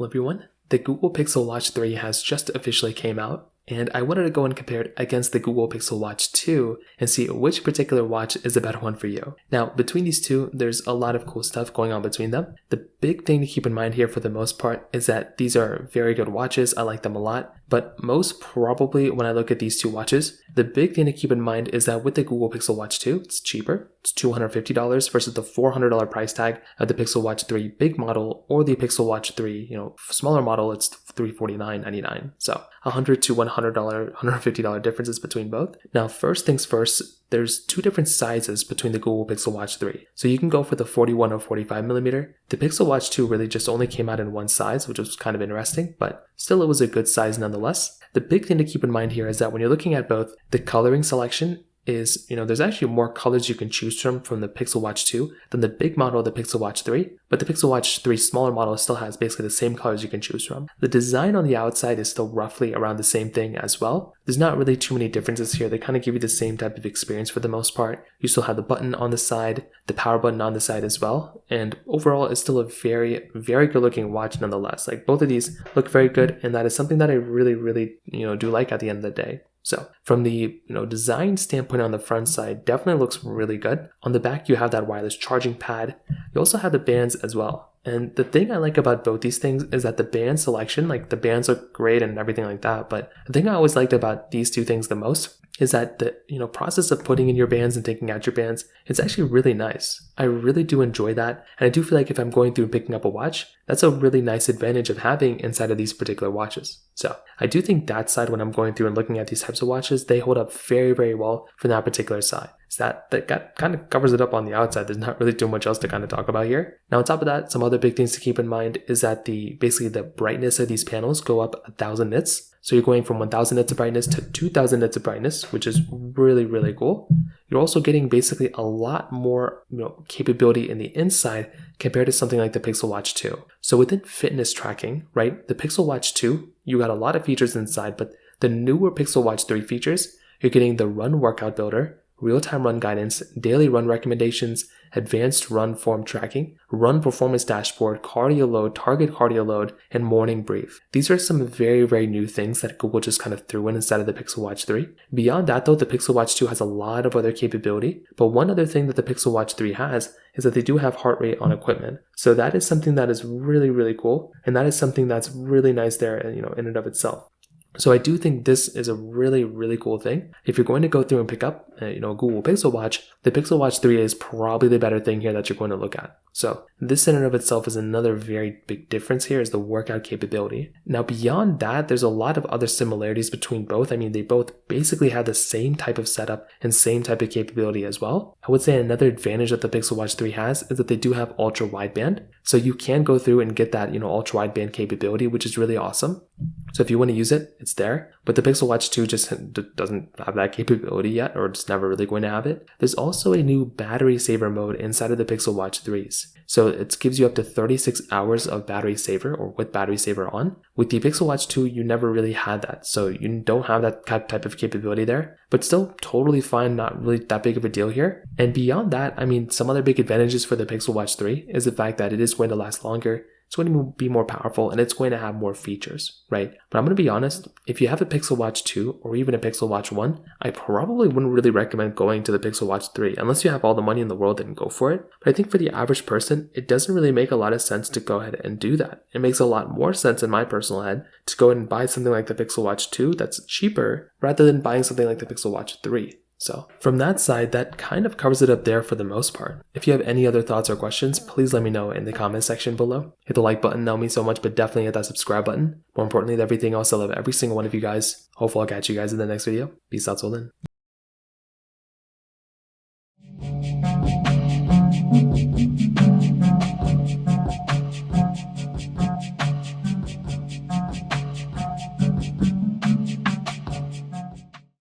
Hello everyone, the Google Pixel Watch 3 has just officially came out, and I wanted to go and compare it against the Google Pixel Watch 2 and see which particular watch is the better one for you. Now, between these two, there's a lot of cool stuff going on between them. The big thing to keep in mind here for the most part is that these are very good watches. I like them a lot, but most probably when I look at these two watches, the big thing to keep in mind is that with the Google Pixel Watch 2, it's cheaper. It's $250 versus the $400 price tag of the Pixel Watch 3 big model or the Pixel Watch 3, smaller model, it's $349.99. So $100 to $100, $150 differences between both. Now, first things first, there's two different sizes between the Google Pixel Watch 3. So you can go for the 41 or 45 millimeter. The Pixel Watch 2 really just only came out in one size, which was kind of interesting, but still it was a good size nonetheless. The big thing to keep in mind here is that when you're looking at both, the coloring selection is, there's actually more colors you can choose from the Pixel Watch 2 than the big model of the Pixel Watch 3, but the Pixel Watch 3 smaller model still has basically the same colors you can choose from. The design on the outside is still roughly around the same thing as well. There's not really too many differences here. They kind of give you the same type of experience for the most part. You still have the button on the side, the power button on the side as well, and overall it's still a very, very good looking watch nonetheless. Like both of these look very good, and that is something that I really, do like at the end of the day. So from the design standpoint on the front side, definitely looks really good. On the back, you have that wireless charging pad. You also have the bands as well. And the thing I like about both these things is that the band selection, like the bands look great and everything like that. But the thing I always liked about these two things the most is that the process of putting in your bands and taking out your bands, it's actually really nice. I really do enjoy that. And I do feel like if I'm going through and picking up a watch, that's a really nice advantage of having inside of these particular watches. So I do think that side, when I'm going through and looking at these types of watches, they hold up very, very well for that particular side. So that kind of covers it up on the outside. There's not really too much else to kind of talk about here. Now on top of that, some other big things to keep in mind is that basically the brightness of these panels go up 1,000 nits. So you're going from 1,000 nits of brightness to 2,000 nits of brightness, which is really, really cool. You're also getting basically a lot more capability in the inside compared to something like the Pixel Watch 2. So within fitness tracking, right, the Pixel Watch 2, you got a lot of features inside, but the newer Pixel Watch 3 features, you're getting the Run Workout Builder, real-time run guidance, daily run recommendations, advanced run form tracking, run performance dashboard, cardio load, target cardio load, and morning brief. These are some very, very new things that Google just kind of threw in instead of the Pixel Watch 3. Beyond that though, the Pixel Watch 2 has a lot of other capability, but one other thing that the Pixel Watch 3 has is that they do have heart rate on equipment. So that is something that is really, really cool, and that is something that's really nice there, in and of itself. So I do think this is a really, really cool thing. If you're going to go through and pick up a Google Pixel Watch, the Pixel Watch 3 is probably the better thing here that you're going to look at. So this in and of itself is another very big difference here, is the workout capability. Now beyond that, there's a lot of other similarities between both. I mean, they both basically have the same type of setup and same type of capability as well. I would say another advantage that the Pixel Watch 3 has is that they do have ultra wideband. So you can go through and get that ultra wideband capability, which is really awesome. So if you want to use it, it's there. But the Pixel Watch 2 just doesn't have that capability yet, or it's never really going to have it. There's also a new battery saver mode inside of the Pixel Watch 3s. So it gives you up to 36 hours of battery saver, or with battery saver on. With the Pixel Watch 2, you never really had that. So you don't have that type of capability there, but still totally fine, not really that big of a deal here. And beyond that, I mean, some other big advantages for the Pixel Watch 3 is the fact that it is going to last longer. It's going to be more powerful, and it's going to have more features, right? But I'm going to be honest, if you have a Pixel Watch 2 or even a Pixel Watch 1, I probably wouldn't really recommend going to the Pixel Watch 3 unless you have all the money in the world and go for it. But I think for the average person, it doesn't really make a lot of sense to go ahead and do that. It makes a lot more sense in my personal head to go ahead and buy something like the Pixel Watch 2 that's cheaper rather than buying something like the Pixel Watch 3. So from that side, that kind of covers it up there for the most part. If you have any other thoughts or questions, please let me know in the comment section below. Hit the like button, that would mean so much, but definitely hit that subscribe button. More importantly than everything else, I love every single one of you guys. Hopefully I'll catch you guys in the next video. Peace out till then.